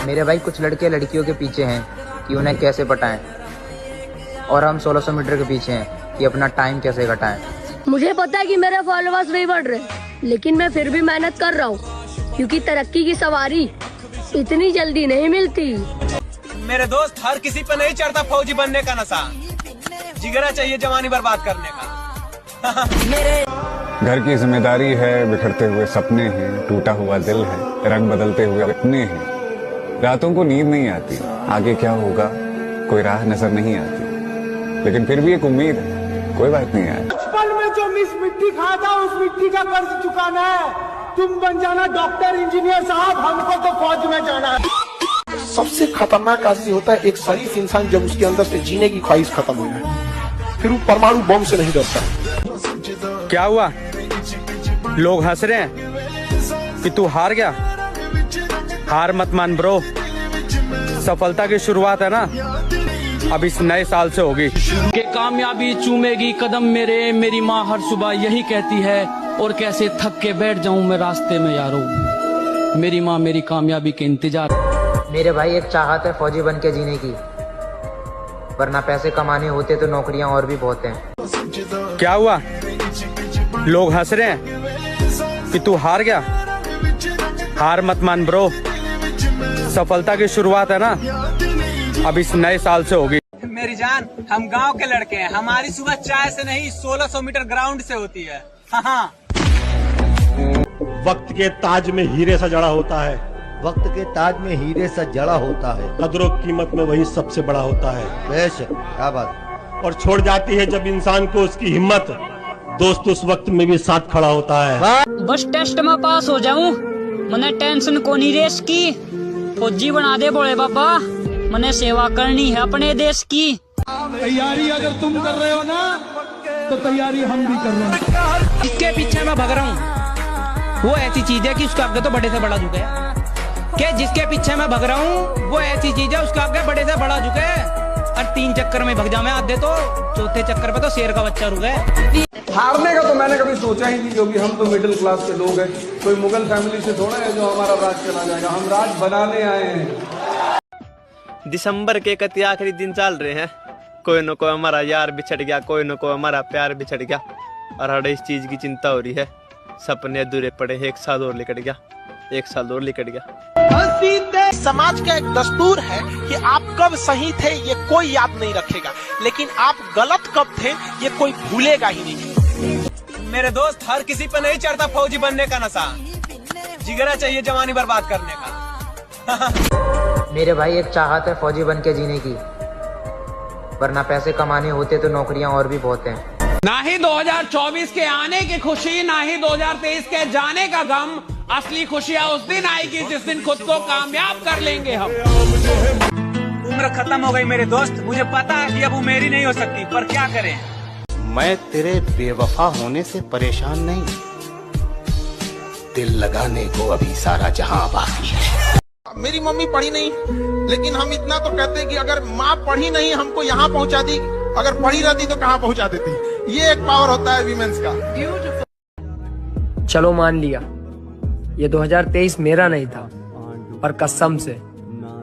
मेरे भाई कुछ लड़के लड़कियों के पीछे हैं कि उन्हें कैसे पटाएं, और हम 1600 मीटर के पीछे हैं कि अपना टाइम कैसे घटाएं। मुझे पता है कि मेरे फॉलोअर्स नहीं बढ़ रहे, लेकिन मैं फिर भी मेहनत कर रहा हूँ, क्योंकि तरक्की की सवारी इतनी जल्दी नहीं मिलती। मेरे दोस्त, हर किसी पे नहीं चढ़ता फौजी बनने का नशा, जिगरा चाहिए जवानी बर्बाद करने का। घर की जिम्मेदारी है, बिखरते हुए सपने हैं, टूटा हुआ दिल है, रंग बदलते हुए अपने हैं। रातों को नींद नहीं आती, आगे क्या होगा कोई राह नजर नहीं आती, लेकिन फिर भी एक उम्मीद है, कोई बात नहीं है। बचपन में जो मिट्टी खाया था, उस मिट्टी का कर्ज चुकाना है। तुम बन जाना डॉक्टर, इंजीनियर साहब, हमको तो फौज में जाना है। सबसे खतरनाक आदमी होता है एक शरीफ इंसान, जब उसके अंदर से जीने की ख्वाहिश खत्म हो जाए, फिर वो परमाणु बम से नहीं डरता। क्या हुआ? लोग हंस रहे हैं कि तू हार गया। हार मत मान ब्रो, सफलता की शुरुआत है ना, अब इस नए साल से होगी। कि कामयाबी चूमेगी कदम मेरे, मेरी माँ हर सुबह यही कहती है, और कैसे थक के बैठ जाऊं मैं रास्ते में यारो, मेरी माँ मेरी कामयाबी के इंतजार। मेरे भाई एक चाहत है फौजी बन के जीने की, वरना पैसे कमाने होते तो नौकरियां और भी बहुत हैं। क्या हुआ? लोग हंस रहे हैं कि तू हार गया। हार मत मान ब्रो, सफलता की शुरुआत है ना, अब इस नए साल से होगी। मेरी जान, हम गांव के लड़के हैं, हमारी सुबह चाय से नहीं 1600 मीटर ग्राउंड से होती है। हाँ। वक्त के ताज में हीरे सा जड़ा होता है, वक्त के ताज में हीरे सा जड़ा होता है, कदरों कीमत में वही सबसे बड़ा होता है। बेशक, क्या बात। और छोड़ जाती है जब इंसान को उसकी हिम्मत, दोस्त उस वक्त में भी साथ खड़ा होता है। बस टेस्ट में पास हो जाऊं, मने टेंशन को नहीं रेस की, फौजी बना दे बोले बाबा, मने सेवा करनी है अपने देश की। तैयारी अगर तुम कर रहे हो ना, तो तैयारी हम भी कर रहे हैं। जिसके पीछे मैं भाग रहा हूँ वो ऐसी चीज है कि उसका आगे तो बड़े से बड़ा झुके, कि जिसके पीछे मैं भाग रहा हूँ वो ऐसी चीज है उसका आगे बड़े से बड़ा झुके। और 3 चक्कर में भाग जाऊं मैं आधे, तो चौथे चक्कर पे तो शेर का बच्चा रुके। हारने का तो मैंने कभी सोचा ही नहीं, क्योंकि हम तो मिडिल क्लास के लोग हैं, कोई मुगल फैमिली से थोड़ा है जो हमारा राज चला जाएगा, हम राज बनाने आए हैं। दिसंबर के कति आखिरी दिन चल रहे हैं, कोई न कोई हमारा यार बिछड़ गया, कोई न कोई हमारा प्यार बिछड़ गया, और हर इस चीज की चिंता हो रही है। सपने अधूरे पड़े, एक साल और निकट गया, एक साल और निकट गया। समाज का एक दस्तूर है कि आप कब सही थे ये कोई याद नहीं रखेगा, लेकिन आप गलत कब थे ये कोई भूलेगा ही नहीं। मेरे दोस्त, हर किसी पे नहीं चढ़ता फौजी बनने का नशा, जिगरा चाहिए जवानी बर्बाद करने का। मेरे भाई एक चाहत है फौजी बन के जीने की, वरना पैसे कमाने होते तो नौकरियां और भी बहुत हैं। ना ही 2024 के आने की खुशी, ना ही 2023 के जाने का गम, असली खुशियाँ उस दिन आएगी जिस दिन खुद को कामयाब कर लेंगे हम। उम्र खत्म हो गई मेरे दोस्त, मुझे पता है कि अब वो मेरी नहीं हो सकती, पर क्या करें। मैं तेरे बेवफा होने से परेशान नहीं, दिल लगाने को अभी सारा जहां बाकी है। मेरी मम्मी पढ़ी नहीं, लेकिन हम इतना तो कहते हैं कि अगर माँ पढ़ी नहीं हमको यहाँ पहुँचा दी, अगर पढ़ी रहती तो कहाँ पहुँचा देती। ये एक पावर होता है वीमेंस का। चलो मान लिया ये 2023 मेरा नहीं था, पर कसम से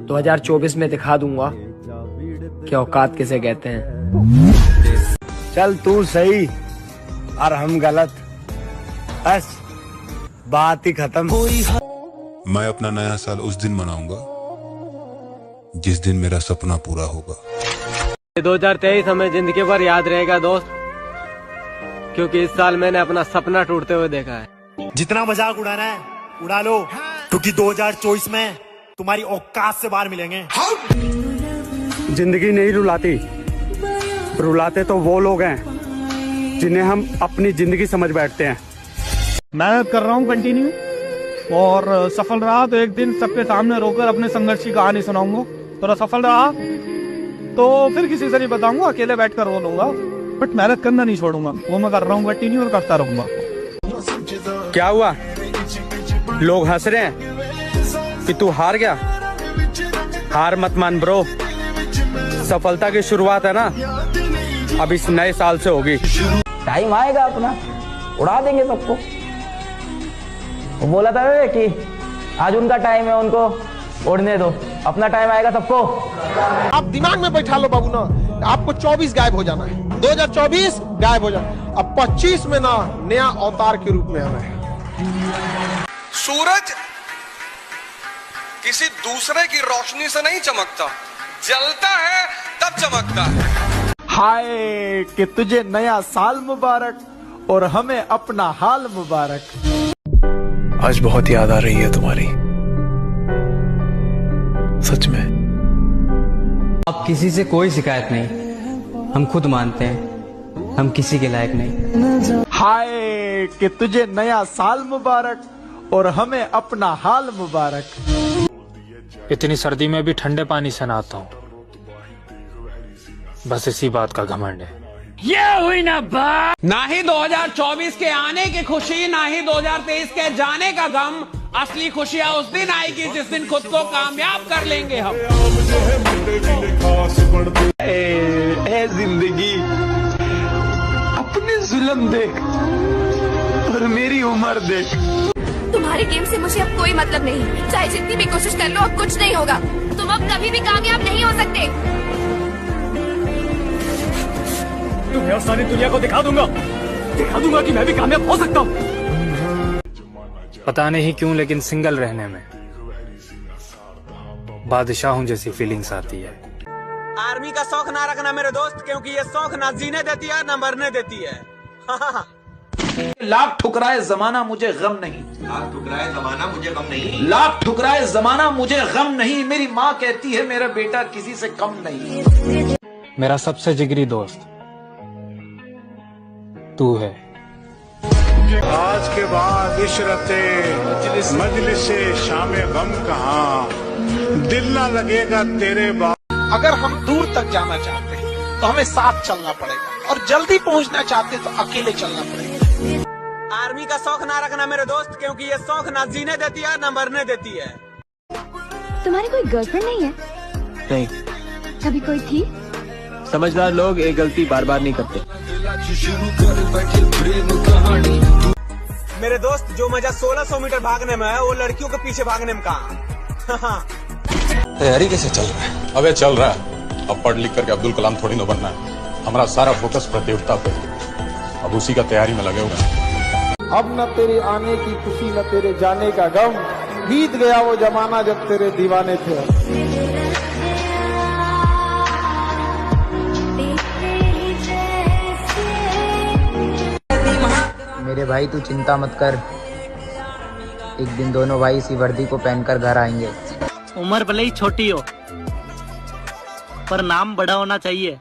2024 में दिखा दूंगा कि औकात किसे कहते हैं। चल तू सही और हम गलत, बस बात ही खत्म। मैं अपना नया साल उस दिन मनाऊंगा जिस दिन मेरा सपना पूरा होगा। 2023 हमें जिंदगी भर याद रहेगा दोस्त, क्योंकि इस साल मैंने अपना सपना टूटते हुए देखा है। जितना मजाक उड़ाना है उड़ा लो, क्योंकि 2024 में तुम्हारी औकात से बाहर मिलेंगे। जिंदगी नहीं रुलाती, रुलाते तो वो लोग हैं जिन्हें हम अपनी जिंदगी समझ बैठते हैं। मेहनत कर रहा हूँ कंटिन्यू, और सफल रहा तो एक दिन सबके सामने रोकर अपने संघर्ष की कहानी सुनाऊंगा। थोड़ा सफल रहा तो फिर किसी से नहीं बताऊंगा, अकेले बैठकर रो लूंगा, बट मेहनत करना नहीं छोड़ूंगा। वो मैं कर रहा हूँ कंटिन्यू और करता रहूंगा। क्या हुआ? लोग हंस रहे हैं कि तू हार गया। हार मत मान ब्रो, सफलता की शुरुआत है ना, अब इस नए साल से होगी। टाइम आएगा अपना, उड़ा देंगे सबको। वो बोला था कि आज उनका टाइम है, उनको उड़ने दो, अपना टाइम आएगा सबको। आप दिमाग में बैठा लो बाबू ना, आपको 24 गायब हो जाना है, 2024 गायब हो जाना, अब 25 में ना नया अवतार के रूप में आना है। सूरज किसी दूसरे की रोशनी से नहीं चमकता, जलता है तब चमकता है। हाय कि तुझे नया साल मुबारक और हमें अपना हाल मुबारक। आज बहुत याद आ रही है तुम्हारी, सच में। अब किसी से कोई शिकायत नहीं, हम खुद मानते हैं हम किसी के लायक नहीं। हाय कि तुझे नया साल मुबारक और हमें अपना हाल मुबारक। इतनी सर्दी में भी ठंडे पानी से नहाता हूँ, बस इसी बात का घमंड है। ये हुई ना बात। ना ही 2024 के आने की खुशी, ना ही 2023 के जाने का गम। असली खुशियाँ उस दिन आएगी जिस दिन खुद को कामयाब कर लेंगे हम। ए जिंदगी, अपने जुल्म देख और मेरी उम्र देख। तुम्हारी गेम से मुझे अब कोई मतलब नहीं, चाहे जितनी भी कोशिश कर लो अब कुछ नहीं होगा। तुम अब कभी भी कामयाब नहीं हो सकते। तुम्हें और सारी दुनिया को दिखा दूंगा कि मैं भी कामयाब हो सकता हूँ। पता नहीं क्यों लेकिन सिंगल रहने में बादशाहों जैसी फीलिंग्स आती है। आर्मी का शौक ना रखना मेरे दोस्त, क्योंकि ये शौक ना जीने देती है ना मरने देती है। लाख ठुकराए जमाना मुझे गम नहीं, लाख ठुकराए जमाना मुझे गम नहीं, लाख ठुकराए जमाना मुझे गम नहीं। मेरी माँ कहती है मेरा बेटा किसी से कम नहीं। मेरा सबसे जिगरी दोस्त तू है। आज के बाद इशरते मजलिस से शामे गम कहाँ, दिल ना लगेगा तेरे बाद। अगर हम दूर तक जाना चाहते हैं तो हमें साथ चलना पड़ेगा, और जल्दी पहुंचना चाहते हैं तो अकेले चलना पड़ेगा। आर्मी का शौक ना रखना मेरे दोस्त, क्योंकि ये शौक ना जीने देती है ना मरने देती है। तुम्हारी कोई गर्लफ्रेंड नहीं है? नहीं। कभी कोई थी? समझदार लोग एक गलती बार बार नहीं करते। मेरे दोस्त जो मजा 1600 मीटर भागने में है वो लड़कियों के पीछे भागने में कहाँ। तैयारी कैसे चल रहा है? अबे चल रहा है। अब पढ़ लिख करके अब्दुल कलाम थोड़ी ना बनना है। हमारा सारा फोकस प्रतियोगिता पे, अब उसी का तैयारी में लगे हुए हैं। अब न तेरे आने की खुशी न तेरे जाने का गम, बीत गया वो जमाना जब तेरे दीवाने थे। मेरे भाई तू चिंता मत कर, एक दिन दोनों भाई इसी वर्दी को पहनकर घर आएंगे। उम्र भले ही छोटी हो पर नाम बड़ा होना चाहिए।